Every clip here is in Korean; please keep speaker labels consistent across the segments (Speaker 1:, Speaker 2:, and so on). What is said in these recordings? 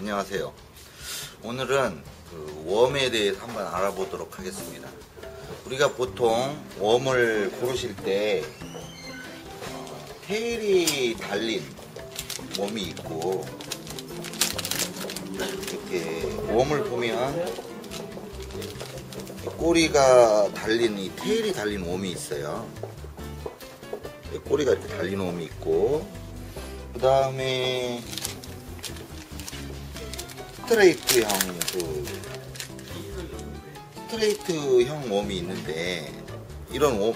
Speaker 1: 안녕하세요. 오늘은 그 웜에 대해서 한번 알아보도록 하겠습니다. 우리가 보통 웜을 고르실 때 테일이 달린 웜이 있고, 이렇게 웜을 보면 꼬리가 달린 이 테일이 달린 웜이 있어요. 꼬리가 이렇게 달린 웜이 있고, 그 다음에 스트레이트형 웜이 있는데, 이런 웜,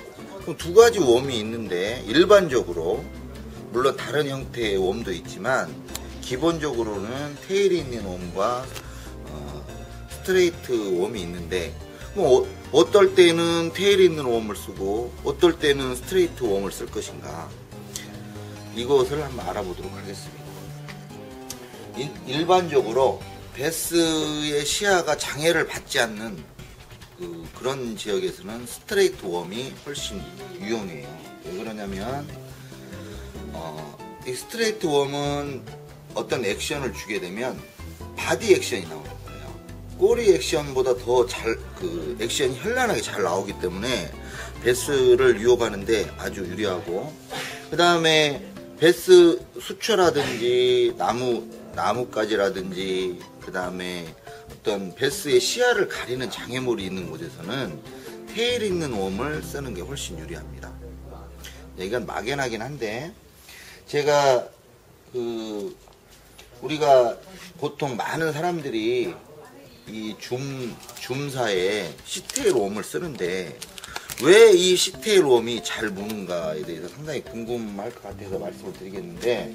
Speaker 1: 두 가지 웜이 있는데, 일반적으로 물론 다른 형태의 웜도 있지만 기본적으로는 테일이 있는 웜과 스트레이트 웜이 있는데, 뭐 어떨 때는 테일이 있는 웜을 쓰고 어떨 때는 스트레이트 웜을 쓸 것인가, 이것을 한번 알아보도록 하겠습니다. 일반적으로 베스의 시야가 장애를 받지 않는 그런 지역에서는 스트레이트 웜이 훨씬 유용해요. 왜 그러냐면 이 스트레이트 웜은 어떤 액션을 주게 되면 바디 액션이 나오는 거예요. 꼬리 액션보다 더 액션이 현란하게 잘 나오기 때문에 베스를 유혹하는데 아주 유리하고, 그 다음에 베스 수초라든지 나뭇가지라든지, 그 다음에 어떤 베스의 시야를 가리는 장애물이 있는 곳에서는 테일 있는 웜을 쓰는 게 훨씬 유리합니다. 이건 막연하긴 한데, 제가 우리가 보통 많은 사람들이 이 줌사에 시테일 웜을 쓰는데, 왜 이 시테일 웜이 잘 무는가에 대해서 상당히 궁금할 것 같아서 말씀을 드리겠는데,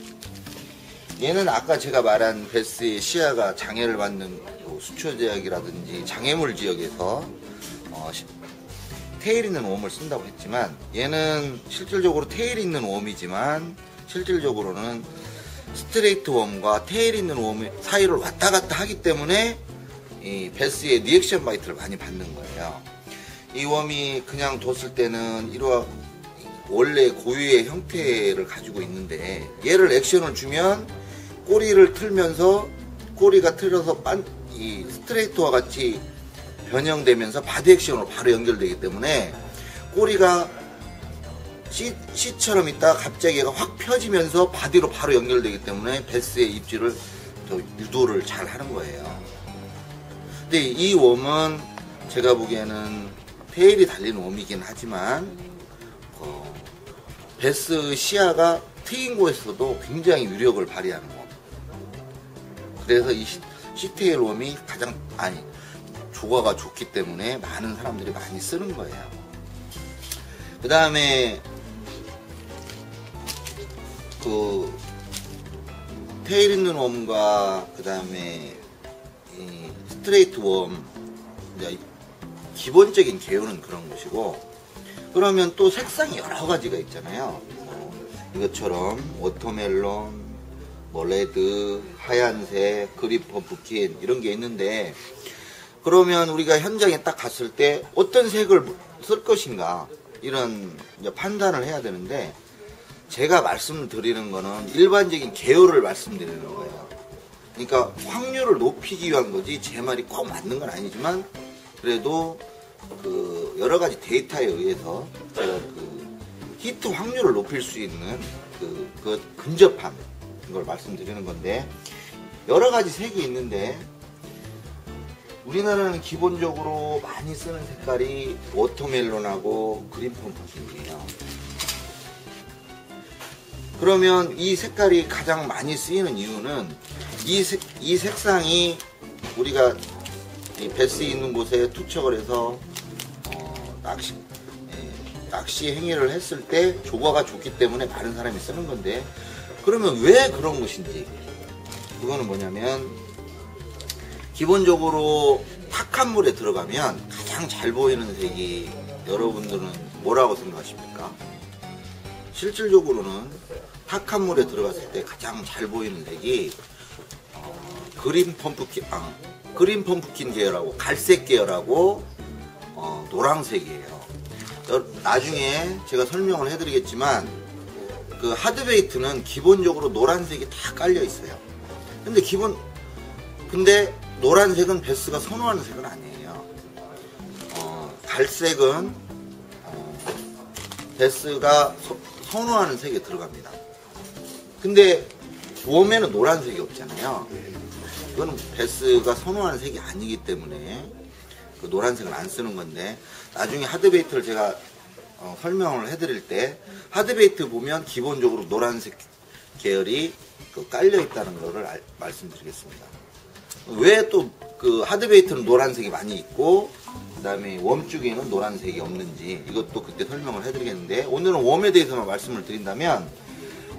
Speaker 1: 얘는 아까 제가 말한 베스의 시야가 장애를 받는 수초 지역이라든지 장애물 지역에서 테일 있는 웜을 쓴다고 했지만, 얘는 실질적으로 테일 있는 웜이지만 실질적으로는 스트레이트 웜과 테일 있는 웜 사이를 왔다 갔다 하기 때문에 이 베스의 리액션 바이트를 많이 받는 거예요. 이 웜이 그냥 뒀을 때는 원래 고유의 형태를 가지고 있는데, 얘를 액션을 주면 꼬리를 틀면서 꼬리가 틀어서 이 스트레이트와 같이 변형되면서 바디 액션으로 바로 연결되기 때문에 꼬리가 C처럼 있다가 갑자기 얘가 확 펴지면서 바디로 바로 연결되기 때문에 베스의 입질을 더 유도를 잘 하는 거예요. 근데 이 웜은 제가 보기에는 테일이 달린 웜이긴 하지만 베스 시야가 트인 곳에서도 굉장히 위력을 발휘하는 웜. 그래서 이 시테일 웜이 조과가 좋기 때문에 많은 사람들이 많이 쓰는 거예요. 그 다음에 테일 있는 웜과 그 다음에 스트레이트 웜, 기본적인 개요는 그런 것이고, 그러면 또 색상이 여러 가지가 있잖아요. 이것처럼 워터멜론, 레드, 하얀색, 그린 펌프킨, 이런 게 있는데, 그러면 우리가 현장에 딱 갔을 때 어떤 색을 쓸 것인가, 이런 판단을 해야 되는데, 제가 말씀드리는 거는 일반적인 계열을 말씀드리는 거예요. 그러니까 확률을 높이기 위한 거지 제 말이 꼭 맞는 건 아니지만, 그래도 여러 가지 데이터에 의해서 제가 히트 확률을 높일 수 있는 근접함, 이걸 말씀드리는 건데, 여러 가지 색이 있는데 우리나라는 기본적으로 많이 쓰는 색깔이 워터멜론하고 그린 펌프킨이에요. 그러면 이 색깔이 가장 많이 쓰이는 이유는 이 색상이 우리가 이 베스 있는 곳에 투척을 해서 낚시 행위를 했을 때 조과가 좋기 때문에 많은 사람이 쓰는 건데, 그러면 왜 그런 것인지, 그거는 뭐냐면, 기본적으로 탁한 물에 들어가면 가장 잘 보이는 색이, 여러분들은 뭐라고 생각하십니까? 실질적으로는 탁한 물에 들어갔을 때 가장 잘 보이는 색이 그린 펌프킨 계열하고 갈색 계열하고 노란색이에요. 나중에 제가 설명을 해드리겠지만, 하드베이트는 기본적으로 노란색이 다 깔려 있어요. 근데 근데 노란색은 베스가 선호하는 색은 아니에요. 갈색은 베스가 선호하는 색에 들어갑니다. 근데 웜에는 노란색이 없잖아요. 그거는 베스가 선호하는 색이 아니기 때문에 그 노란색을 안 쓰는 건데, 나중에 하드베이트를 제가 설명을 해드릴 때 하드베이트 보면 기본적으로 노란색 계열이 깔려 있다는 거를 말씀드리겠습니다. 왜 또 그 하드베이트는 노란색이 많이 있고 그 다음에 웜 쪽에는 노란색이 없는지 이것도 그때 설명을 해드리겠는데, 오늘은 웜에 대해서만 말씀을 드린다면,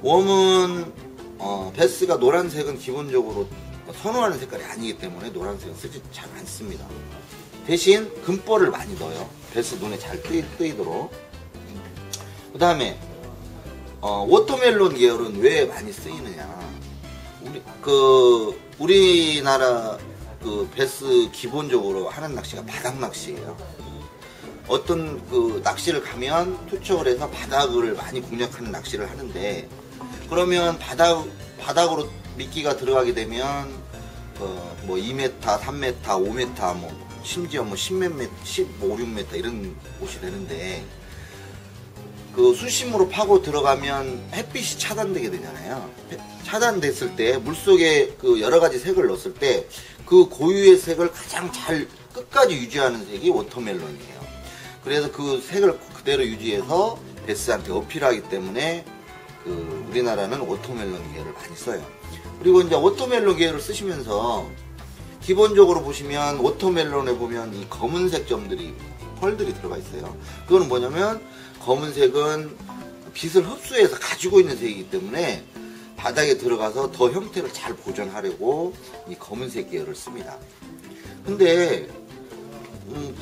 Speaker 1: 웜은 베스가 노란색은 기본적으로 선호하는 색깔이 아니기 때문에 노란색은 쓰지 잘 않습니다. 대신 금볼을 많이 넣어요. 베스 눈에 잘 뜨이도록. 그 다음에 워터멜론 계열은 왜 많이 쓰이느냐, 우리나라 그 베스 기본적으로 하는 낚시가 바닥 낚시예요. 어떤 그 낚시를 가면 투척을 해서 바닥을 많이 공략하는 낚시를 하는데, 그러면 바닥으로 미끼가 들어가게 되면 뭐 2m, 3m, 5m, 뭐 심지어 뭐 10몇 m, 15, 16m 이런 곳이 되는데, 그 수심으로 파고 들어가면 햇빛이 차단되게 되잖아요. 차단됐을 때 물속에 그 여러 가지 색을 넣었을 때 그 고유의 색을 가장 잘 끝까지 유지하는 색이 워터멜론이에요. 그래서 그 색을 그대로 유지해서 베스한테 어필하기 때문에 그 우리나라는 워터멜론 계열을 많이 써요. 그리고 이제 워터멜론 계열을 쓰시면서 기본적으로 보시면 워터멜론에 보면 이 검은색 점들이 펄들이 들어가 있어요. 그거는 뭐냐면 검은색은 빛을 흡수해서 가지고 있는 색이기 때문에 바닥에 들어가서 더 형태를 잘 보존하려고 이 검은색 계열을 씁니다. 근데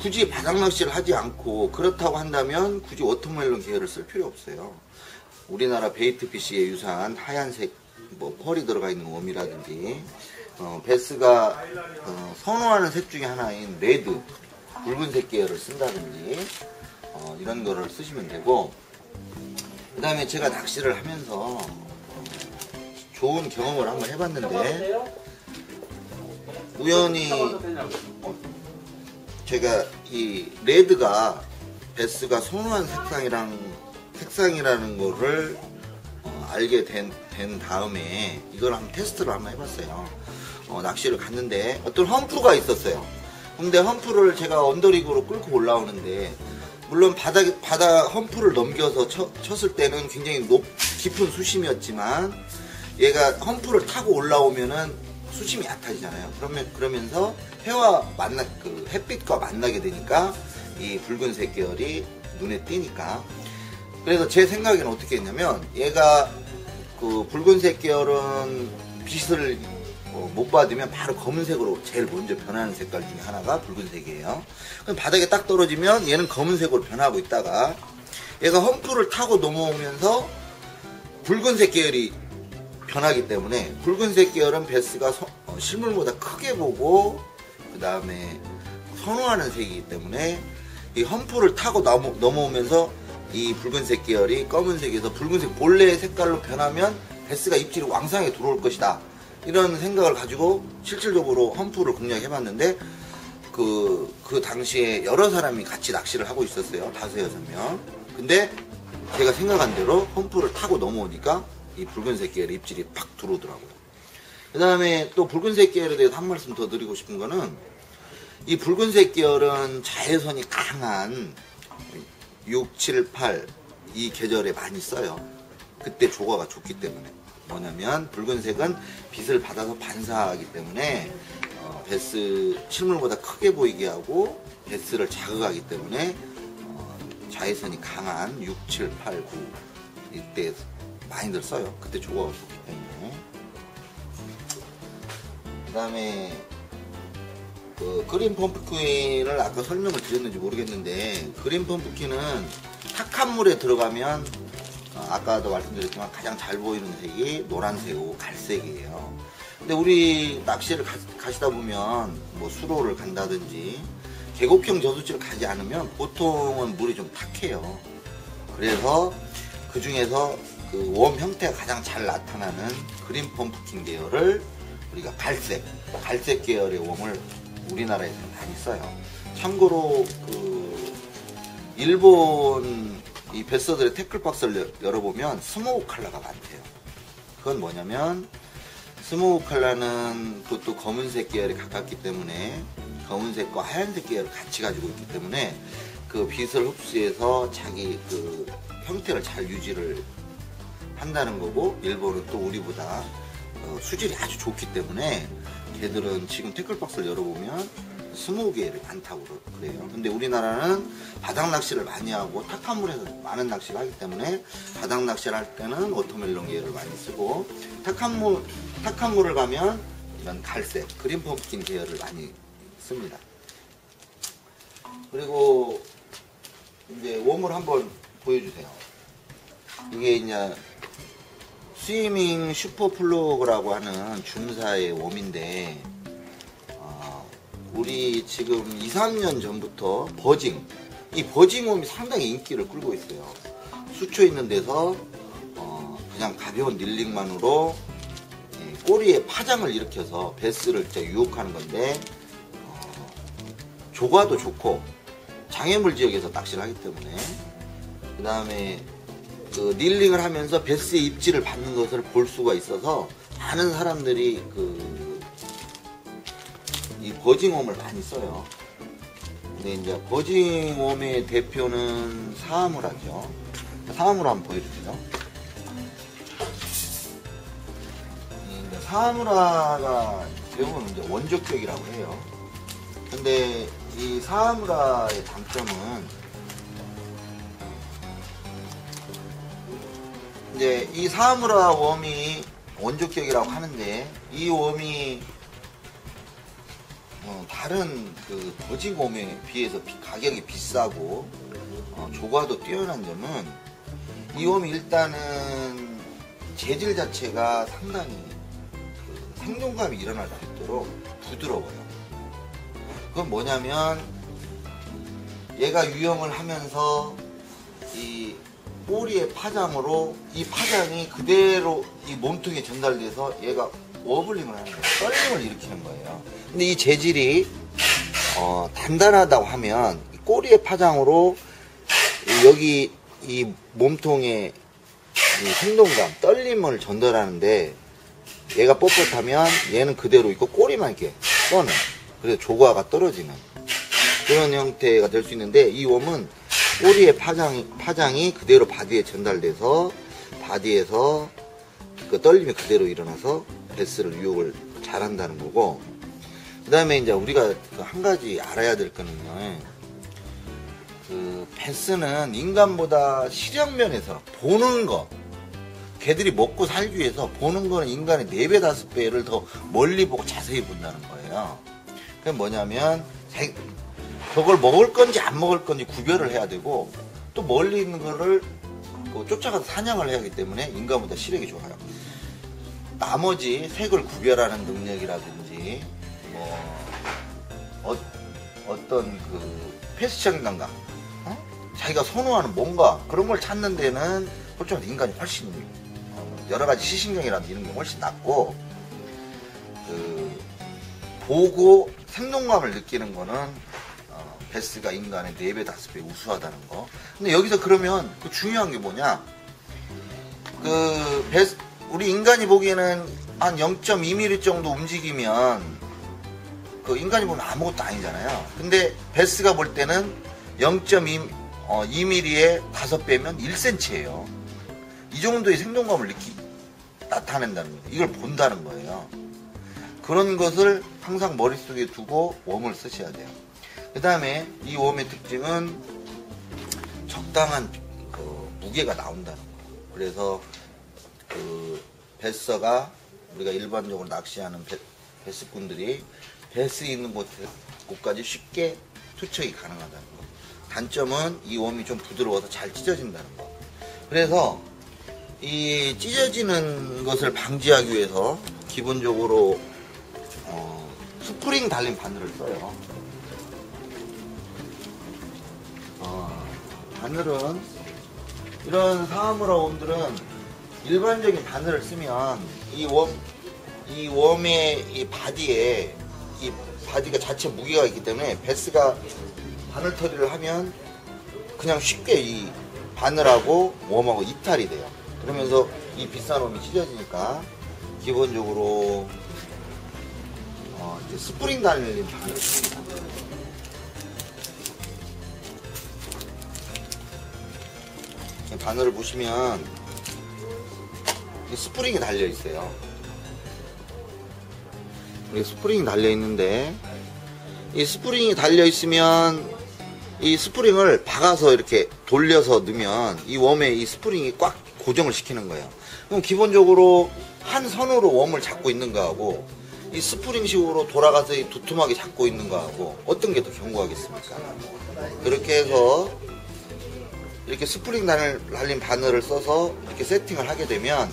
Speaker 1: 굳이 바닥 낚시를 하지 않고 그렇다고 한다면 굳이 워터멜론 계열을 쓸 필요 없어요. 우리나라 베이트피쉬에 유사한 하얀색 뭐 펄이 들어가 있는 웜이라든지 베스가 선호하는 색 중에 하나인 레드, 붉은색 계열을 쓴다든지 이런 거를 쓰시면 되고, 그 다음에 제가 낚시를 하면서 좋은 경험을 한번 해봤는데, 우연히 제가 이 레드가 베스가 선호한 색상이라는 거를 알게 된 다음에 이걸 한번 테스트를 한번 해봤어요. 낚시를 갔는데 어떤 험프가 있었어요. 근데 험프를 제가 언더리그로 끌고 올라오는데, 물론 바다 험프를 넘겨서 쳤을 때는 굉장히 깊은 수심이었지만, 얘가 험프를 타고 올라오면은 수심이 얕아지잖아요. 그러면서 햇빛과 만나게 되니까 이 붉은색 계열이 눈에 띄니까. 그래서 제 생각에는 어떻게 했냐면, 얘가 그 붉은색 계열은 빛을 못 받으면 바로 검은색으로 제일 먼저 변하는 색깔 중에 하나가 붉은색이에요. 그럼 바닥에 딱 떨어지면 얘는 검은색으로 변하고 있다가, 얘가 험프를 타고 넘어오면서 붉은색 계열이 변하기 때문에, 붉은색 계열은 베스가 실물보다 크게 보고 그 다음에 선호하는 색이기 때문에, 이 험프를 타고 넘어오면서 이 붉은색 계열이 검은색에서 붉은색 본래의 색깔로 변하면 베스가 입질이 왕성하게 들어올 것이다, 이런 생각을 가지고 실질적으로 험프를 공략해봤는데, 그 당시에 여러 사람이 같이 낚시를 하고 있었어요. 5-6명. 근데 제가 생각한 대로 험프를 타고 넘어오니까 이 붉은색 계열의 입질이 팍 들어오더라고요. 그 다음에 또 붉은색 계열에 대해서 한 말씀 더 드리고 싶은 거는, 이 붉은색 계열은 자외선이 강한 6, 7, 8 이 계절에 많이 써요. 그때 조과가 좋기 때문에. 뭐냐면 붉은색은 빛을 받아서 반사하기 때문에 베스 실물보다 크게 보이게 하고 베스를 자극하기 때문에 자외선이 강한 6, 7, 8, 9 이때 많이들 써요. 그때 조과가 좋기 때문에. 그 다음에 그린 펌프킨을 아까 설명을 드렸는지 모르겠는데, 그린 펌프킨은 탁한 물에 들어가면 아까도 말씀드렸지만 가장 잘 보이는 색이 노란색이고 갈색이에요. 근데 우리 낚시를 가시다 보면 뭐 수로를 간다든지 계곡형 저수지를 가지 않으면 보통은 물이 좀 탁해요. 그래서 그 중에서 그 웜 형태가 가장 잘 나타나는 그린 펌프킨 계열을 우리가 갈색 계열의 웜을 우리나라에서 많이 써요. 참고로 그 일본 이 베스터들의 태클박스를 열어보면 스모우 컬러가 많대요. 그건 뭐냐면 스모우 컬러는 그것도 검은색 계열에 가깝기 때문에 검은색과 하얀색 계열을 같이 가지고 있기 때문에 그 빛을 흡수해서 자기 그 형태를 잘 유지를 한다는 거고, 일본은 또 우리보다 수질이 아주 좋기 때문에 걔들은 지금 태클박스를 열어보면 스모우 계열이 많다고 그래요. 근데 우리나라는 바닥 낚시를 많이 하고 탁한 물에서 많은 낚시를 하기 때문에 바닥 낚시를 할 때는 워터멜론 계열을 많이 쓰고, 탁한 물을 가면 이런 갈색 그린 펌킨 계열을 많이 씁니다. 그리고 이제 웜을 한번 보여주세요. 이게 이제 스위밍 슈퍼플로그라고 하는 줌사의 웜인데, 우리 지금 2, 3년 전부터 이 버징 웜이 상당히 인기를 끌고 있어요. 수초 있는 데서 그냥 가벼운 닐링만으로 꼬리에 파장을 일으켜서 베스를 유혹하는 건데, 조과도 좋고 장애물 지역에서 낚시를 하기 때문에, 그 다음에 그 닐링을 하면서 베스의 입질을 받는 것을 볼 수가 있어서 많은 사람들이 이 버징웜을 많이 써요. 근데 이제 버징웜의 대표는 사하무라죠. 사하무라 한번 보여주세요. 사하무라가 대부분 이제 원적격이라고 해요. 근데 이 사하무라의 장점은 이제 이 사하무라 웜이 원적격이라고 하는데, 이 웜이 다른 그 버징 웜에 비해서 가격이 비싸고 조과도 뛰어난 점은, 이 웜이 일단은 재질 자체가 상당히 생동감이 일어날 수 있도록 부드러워요. 그건 뭐냐면 얘가 유형을 하면서 이 꼬리의 파장으로 이 파장이 그대로 이 몸통에 전달돼서 얘가 워블링을 하는 거예요. 떨림을 일으키는 거예요. 근데 이 재질이 단단하다고 하면 꼬리의 파장으로 여기 이 몸통에 이 생동감, 떨림을 전달하는데, 얘가 뻣뻣하면 얘는 그대로 있고 꼬리만 이렇게 떠는, 그래서 조과가 떨어지는 그런 형태가 될 수 있는데, 이 웜은 꼬리의 파장이 그대로 바디에 전달돼서 바디에서 그 떨림이 그대로 일어나서 베스를 유혹을 잘 한다는 거고, 그 다음에 이제 우리가 한 가지 알아야 될 거는요, 그 베스는 인간보다 시력 면에서 보는 거, 개들이 먹고 살기 위해서 보는 거는 인간의 4배, 5배를 더 멀리 보고 자세히 본다는 거예요. 그게 뭐냐면 저걸 먹을 건지 안 먹을 건지 구별을 해야 되고, 또 멀리 있는 거를 쫓아가서 사냥을 해야 하기 때문에 인간보다 시력이 좋아요. 나머지 색을 구별하는 능력이라든지 어떤 그 패스적인 감각, 자기가 선호하는 뭔가 그런 걸 찾는 데는 솔직히 인간이 훨씬 여러 가지 시신경이라든지 이런 게 훨씬 낫고, 보고 생동감을 느끼는 거는 베스가 인간의 4배, 5배 우수하다는 거. 근데 여기서 그러면 그 중요한 게 뭐냐? 우리 인간이 보기에는 한 0.2mm 정도 움직이면 그 인간이 보면 아무것도 아니잖아요. 근데 베스가 볼 때는 0.2mm에 5배면 1cm예요. 이 정도의 생동감을 나타낸다는 거예요. 이걸 본다는 거예요. 그런 것을 항상 머릿속에 두고 웜을 쓰셔야 돼요. 그 다음에 이 웜의 특징은 적당한 무게가 나온다는 거예요. 그래서 베스가 우리가 일반적으로 낚시하는 베스꾼들이 베스 있는 곳까지 쉽게 투척이 가능하다는 거. 단점은 이 웜이 좀 부드러워서 잘 찢어진다는 거. 그래서 이 찢어지는 것을 방지하기 위해서 기본적으로 스프링 달린 바늘을 써요. 바늘은 이런 사하무라 웜들은 일반적인 바늘을 쓰면 이 이 웜의 이 바디에 이 바디가 자체 무게가 있기 때문에 베스가 바늘 처리를 하면 그냥 쉽게 이 바늘하고 웜하고 이탈이 돼요. 그러면서 이 비싼 웜이 찢어지니까 기본적으로 이제 스프링 달린 바늘을 씁니다. 바늘을 보시면 스프링이 달려 있어요. 여기 스프링이 달려 있는데 이 스프링이 달려 있으면 이 스프링을 박아서 이렇게 돌려서 넣으면 이 웜에 이 스프링이 꽉 고정을 시키는 거예요. 그럼 기본적으로 한 선으로 웜을 잡고 있는 거하고 이 스프링식으로 돌아가서 이 두툼하게 잡고 있는 거하고 어떤 게 더 견고하겠습니까? 그렇게 해서 이렇게 스프링 달린 바늘을 써서 이렇게 세팅을 하게 되면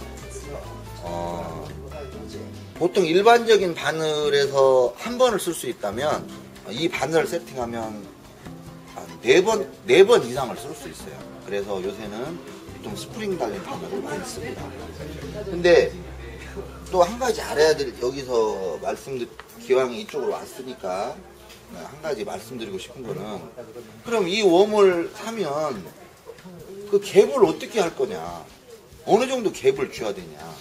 Speaker 1: 보통 일반적인 바늘에서 한 번을 쓸 수 있다면 이 바늘을 세팅하면 네 번 이상을 쓸 수 있어요. 그래서 요새는 보통 스프링 달린 바늘을 많이 씁니다. 근데 또 한 가지 알아야 될, 여기서 기왕 이쪽으로 왔으니까 한 가지 말씀드리고 싶은 거는, 그럼 이 웜을 사면 그 갭을 어떻게 할 거냐, 어느 정도 갭을 줘야 되냐.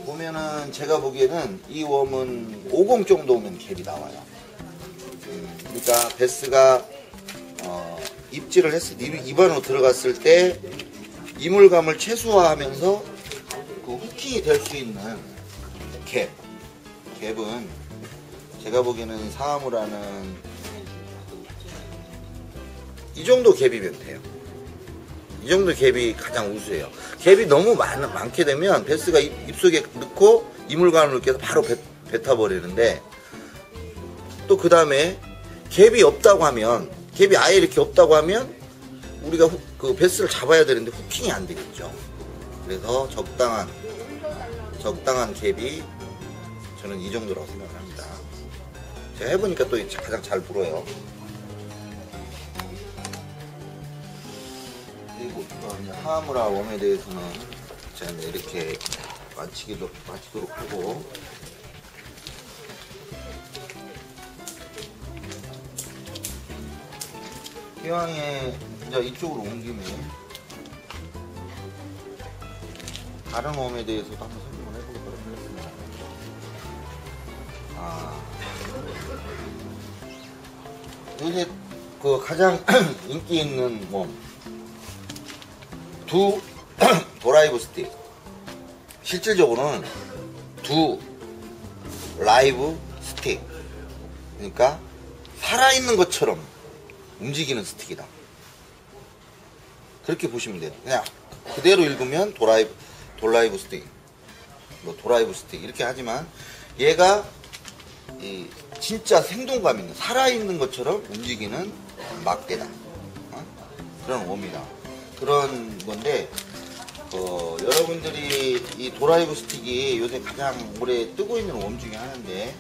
Speaker 1: 보면은 제가 보기에는 이 웜은 50 정도 오면 갭이 나와요. 그러니까 베스가 입질을 입 안으로 들어갔을 때 이물감을 최소화하면서 그 후킹이 될 수 있는 갭은 제가 보기에는 사하무라는 이 정도 갭이면 돼요. 이 정도 갭이 가장 우수해요. 갭이 너무 많게 되면 베스가 입속에 넣고 이물감을 넣게 해서 바로 뱉어버리는데, 또 그 다음에 갭이 없다고 하면, 갭이 아예 이렇게 없다고 하면 우리가 그 베스를 잡아야 되는데 후킹이 안 되겠죠. 그래서 적당한 갭이 저는 이 정도라고 생각을 합니다. 제가 해보니까 또 가장 잘 불어요. 그리고 하하무라 웜에 대해서는 제가 이렇게 마치도록 하고, 기왕에 이제 이쪽으로 온 김에 다른 웜에 대해서도 한번 설명을 해보도록 하겠습니다. 요새 그 가장 인기 있는 웜, 두 드라이브 스틱, 실질적으로는 두 라이브 스틱, 그러니까 살아있는 것처럼 움직이는 스틱이다. 그렇게 보시면 돼요. 그냥 그대로 읽으면 드라이브 스틱, 드라이브 스틱 이렇게 하지만, 얘가 진짜 생동감 있는, 살아있는 것처럼 움직이는 막대다. 그런 웜이다. 그런 건데, 여러분들이 이 드라이브 스틱이 요새 가장 오래 뜨고 있는 웜 중에 하나인데,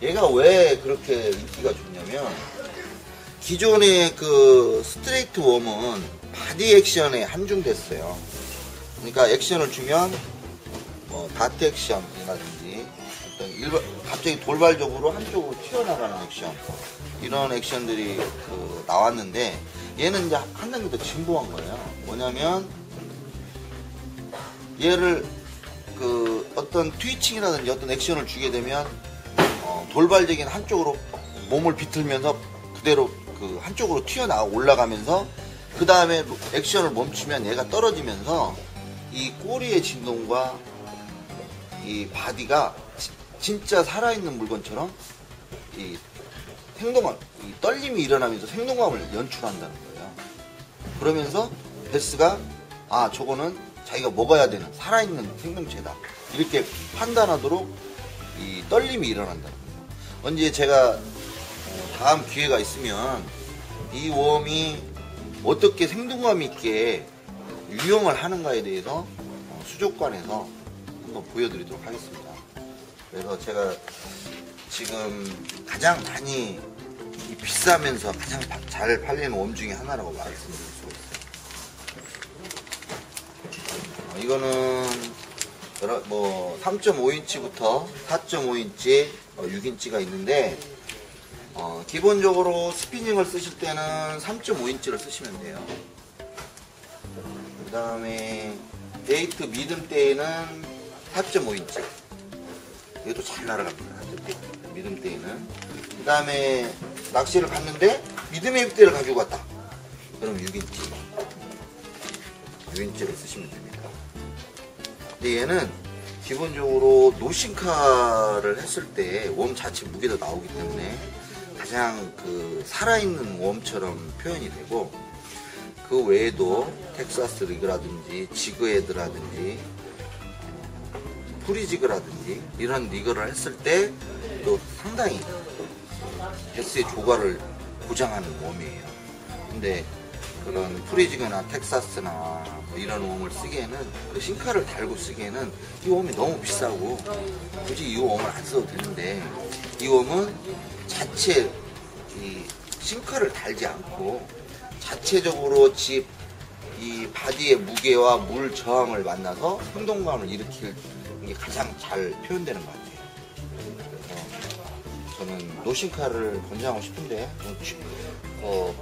Speaker 1: 얘가 왜 그렇게 인기가 좋냐면, 기존의 그 스트레이트 웜은 바디 액션에 한중됐어요. 그러니까 액션을 주면 다트 액션이라든지 갑자기 돌발적으로 한쪽으로 튀어나가는 액션, 이런 액션들이 나왔는데, 얘는 이제 한 단계 더 진보한 거예요. 뭐냐면 얘를 어떤 트위칭이라든지 어떤 액션을 주게 되면 돌발적인 한쪽으로 몸을 비틀면서 그대로 한쪽으로 올라가면서, 그 다음에 액션을 멈추면 얘가 떨어지면서 이 꼬리의 진동과 이 바디가 진짜 살아있는 물건처럼 이 떨림이 일어나면서 생동감을 연출한다는 거예요. 그러면서 베스가 저거는 자기가 먹어야 되는 살아있는 생명체다, 이렇게 판단하도록 이 떨림이 일어난다는 거예요. 언제 제가 다음 기회가 있으면 이 웜이 어떻게 생동감 있게 유용을 하는가에 대해서 수족관에서 한번 보여드리도록 하겠습니다. 그래서 제가 지금 가장 많이 비싸면서 가장 잘 팔리는 웜 중에 하나라고 말씀드릴 수 있어요. 이거는 뭐 3.5인치부터 4.5인치, 6인치가 있는데 기본적으로 스피닝을 쓰실 때는 3.5인치를 쓰시면 돼요. 그 다음에 데이트 미듬 때에는 4.5인치. 이것도 잘 날아갑니다. 미듬 때에는. 그 다음에 낚시를 갔는데 미듬 앱대를 가지고 갔다. 그럼 6인치. 6인치를 쓰시면 됩니다. 근데 얘는 기본적으로 노싱카를 했을 때 웜 자체 무게도 나오기 때문에 가장 그 살아있는 웜처럼 표현이 되고, 그 외에도 텍사스 리그라든지 지그헤드라든지 프리지그라든지 이런 리그를 했을 때 또 상당히 베스의 조과를 보장하는 웜이에요. 근데 그런 프리지그나 텍사스나 뭐 이런 웜을 쓰기에는, 그 싱카를 달고 쓰기에는 이 웜이 너무 비싸고 굳이 이 웜을 안 써도 되는데, 이 웜은 자체 이 싱카를 달지 않고 자체적으로 이 바디의 무게와 물 저항을 만나서 생동감을 일으킬 게 가장 잘 표현되는 것 같아요. 그래서 저는 노싱카를 권장하고 싶은데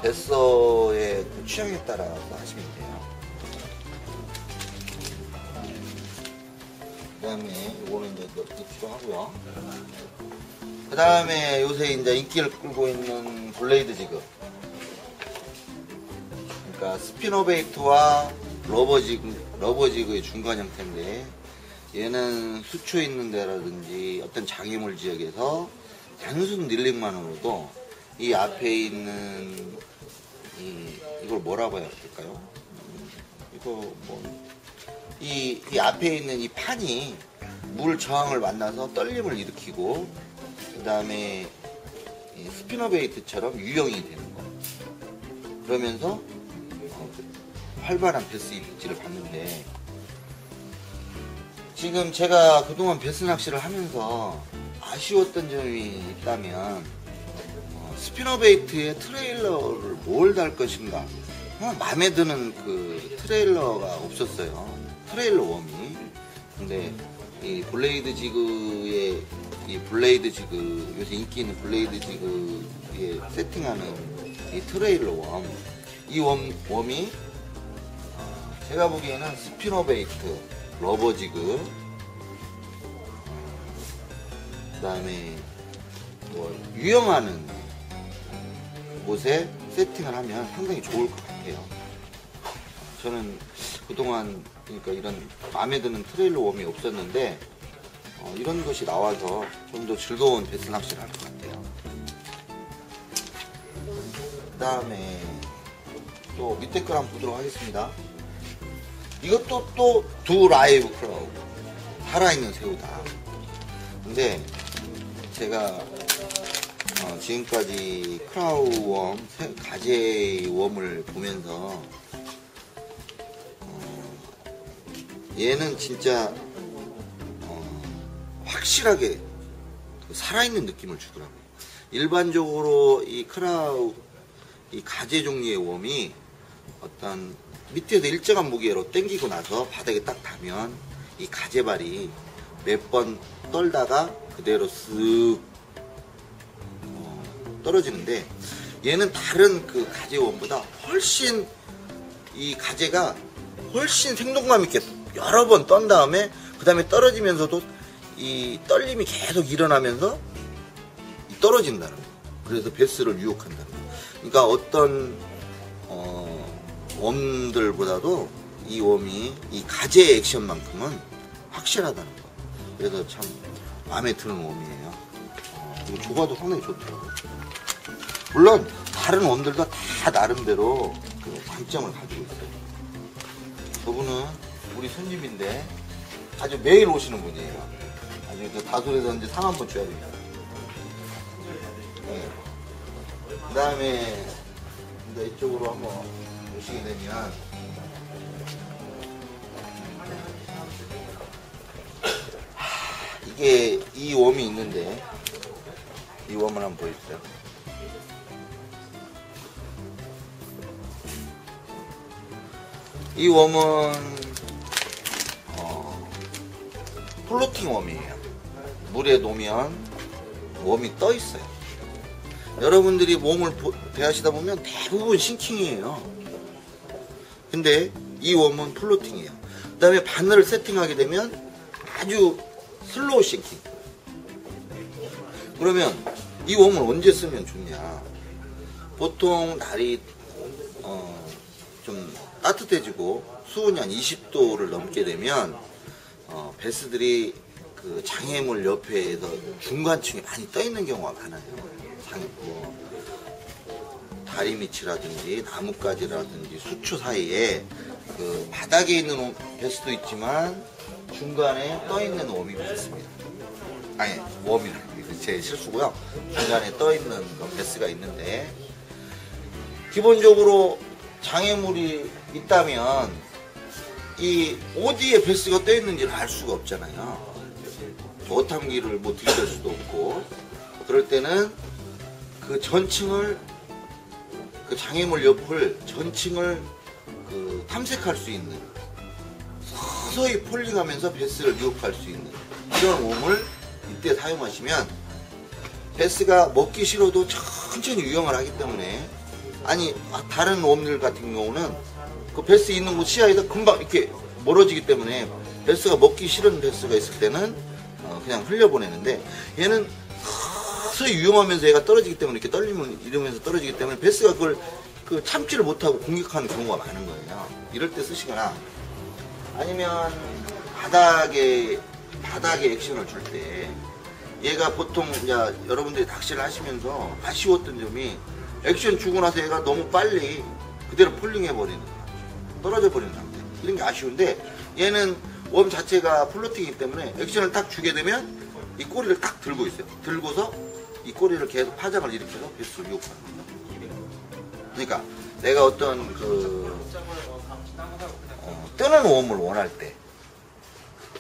Speaker 1: 베서의 그 취향에 따라서 하시면 돼요. 그 다음에 이거는 이제 넣기도 하고요. 그 다음에 요새 이제 인기를 끌고 있는 블레이드 지그. 그러니까 스피너베이트와 러버지그의 중간 형태인데, 얘는 수초 있는 데라든지 어떤 장애물 지역에서 단순 닐링만으로도 이 앞에 있는 이걸 뭐라고 해야 될까요? 이 앞에 있는 이 판이 물 저항을 만나서 떨림을 일으키고, 그 다음에 스피너베이트처럼 유형이 되는 거. 그러면서 활발한 베스 입질을 받는데, 지금 제가 그동안 베스 낚시를 하면서 아쉬웠던 점이 있다면, 스피너베이트에 트레일러를 뭘 달 것인가, 마음에 드는 그 트레일러가 없었어요. 트레일러 웜이. 근데 이 블레이드 지그의 요새 인기 있는 블레이드 지그에 세팅하는 이 트레일러 웜, 이 웜이 제가 보기에는 스피너베이트, 러버지그, 그 다음에 뭐 유영하는 곳에 세팅을 하면 상당히 좋을 것 같아요. 저는 그동안 그러니까 이런 마음에 드는 트레일러 웜이 없었는데, 이런 것이 나와서 좀 더 즐거운 베스 낚시를 할 것 같아요. 그 다음에 또 밑에 걸 한번 보도록 하겠습니다. 이것도 또 두 라이브 크라우, 살아있는 새우다. 근데 제가 지금까지 크라우 웜, 가재 웜을 보면서 얘는 진짜 확실하게 살아있는 느낌을 주더라고요. 일반적으로 이 가재 종류의 웜이 어떤 밑에서 일정한 무게로 당기고 나서 바닥에 딱 닿으면 이 가재발이 몇 번 떨다가 그대로 쓱 떨어지는데, 얘는 다른 그 가재 웜보다 훨씬 이 가재가 훨씬 생동감 있게 여러 번 떤 다음에 그 다음에 떨어지면서도 이 떨림이 계속 일어나면서 떨어진다는 거예요. 그래서 베스를 유혹한다는 거예요. 그러니까 어떤 웜들보다도 이 웜이 이 가재 액션만큼은 확실하다는 거예요. 그래서 참 마음에 드는 웜이에요. 그리고 조과도 상당히 좋더라고요. 물론 다른 웜들도 다 나름대로 그 장점을 가지고 있어요. 저분은 우리 손님인데 아주 매일 오시는 분이에요. 아주 다솔에서 이제 상 한번 줘야 됩니다. 네. 그 다음에 이쪽으로 한번 오시게 되면 이게 이 웜이 있는데, 이 웜을 한번 보여주세요. 이 웜은 플로팅 웜이에요. 물에 놓으면 웜이 떠 있어요. 여러분들이 웜을 대하시다 보면 대부분 싱킹이에요. 근데 이 웜은 플로팅이에요. 그 다음에 바늘을 세팅하게 되면 아주 슬로우 싱킹. 그러면 이 웜을 언제 쓰면 좋냐? 보통 날이 좀 따뜻해지고 수온이 한 20도를 넘게 되면 베스들이 그 장애물 옆에서 중간층에 많이 떠 있는 경우가 많아요. 다리 밑이라든지 나뭇가지라든지 수초 사이에 그 바닥에 있는 베스도 있지만 중간에 떠 있는 웜이 많습니다. 아니, 웜이라 제 실수고요. 중간에 떠 있는 베스가 있는데, 기본적으로 장애물이 있다면 이 어디에 베스가 떠 있는지를 알 수가 없잖아요. 어탐기를 뭐 들이댈 수도 없고, 그럴 때는 그 전층을, 그 장애물 옆을 전층을 그 탐색할 수 있는, 서서히 폴링하면서 베스를 유혹할 수 있는 이런 웜을 이때 사용하시면 베스가 먹기 싫어도 천천히 유형을 하기 때문에, 아니 다른 웜들 같은 경우는 그 베스 있는 곳 시야에서 금방 이렇게 멀어지기 때문에 베스가 먹기 싫은 베스가 있을 때는 그냥 흘려보내는데, 얘는 서서히 유용하면서 얘가 떨어지기 때문에 이렇게 떨리면 이러면서 떨어지기 때문에 베스가 그걸 그 참지를 못하고 공격하는 경우가 많은 거예요. 이럴 때 쓰시거나, 아니면 바닥에 액션을 줄 때, 얘가 보통 이제 여러분들이 낚시를 하시면서 아쉬웠던 점이 액션 주고 나서 얘가 너무 빨리 그대로 폴링해 버리는 거야. 떨어져 버리는 상태. 이런 게 아쉬운데, 얘는 웜 자체가 플로팅이기 때문에 액션을 딱 주게 되면 이 꼬리를 딱 들고 있어요. 들고서 이 꼬리를 계속 파장을 일으켜서 베스를 유혹하는 거예요. 그러니까 내가 어떤 뜨는 웜을 원할 때,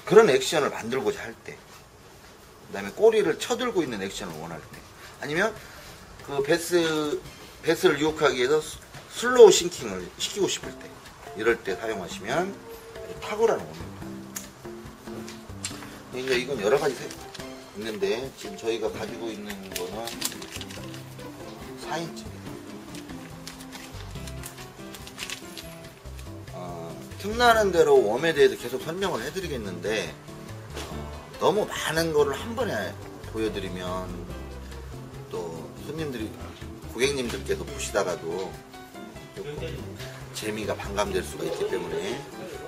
Speaker 1: 그런 액션을 만들고자 할 때, 그 다음에 꼬리를 쳐들고 있는 액션을 원할 때, 아니면 그 베스를 유혹하기 위해서 슬로우 싱킹을 시키고 싶을 때, 이럴 때 사용하시면 탁월한 웜입니다. 이제 이건 여러 가지 있는데, 지금 저희가 가지고 있는 거는 4인치입니다. 틈나는 대로 웜에 대해서 계속 설명을 해드리겠는데, 너무 많은 거를 한 번에 보여드리면 또 손님들이, 고객님들께서 보시다가도 조금 재미가 반감될 수가 있기 때문에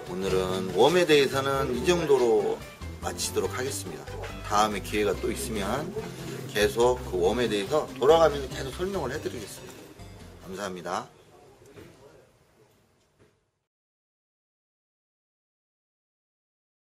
Speaker 1: 오늘은 웜에 대해서는 이 정도로 마치도록 하겠습니다. 다음에 기회가 또 있으면 계속 그 웜에 대해서 돌아가면서 계속 설명을 해드리겠습니다. 감사합니다.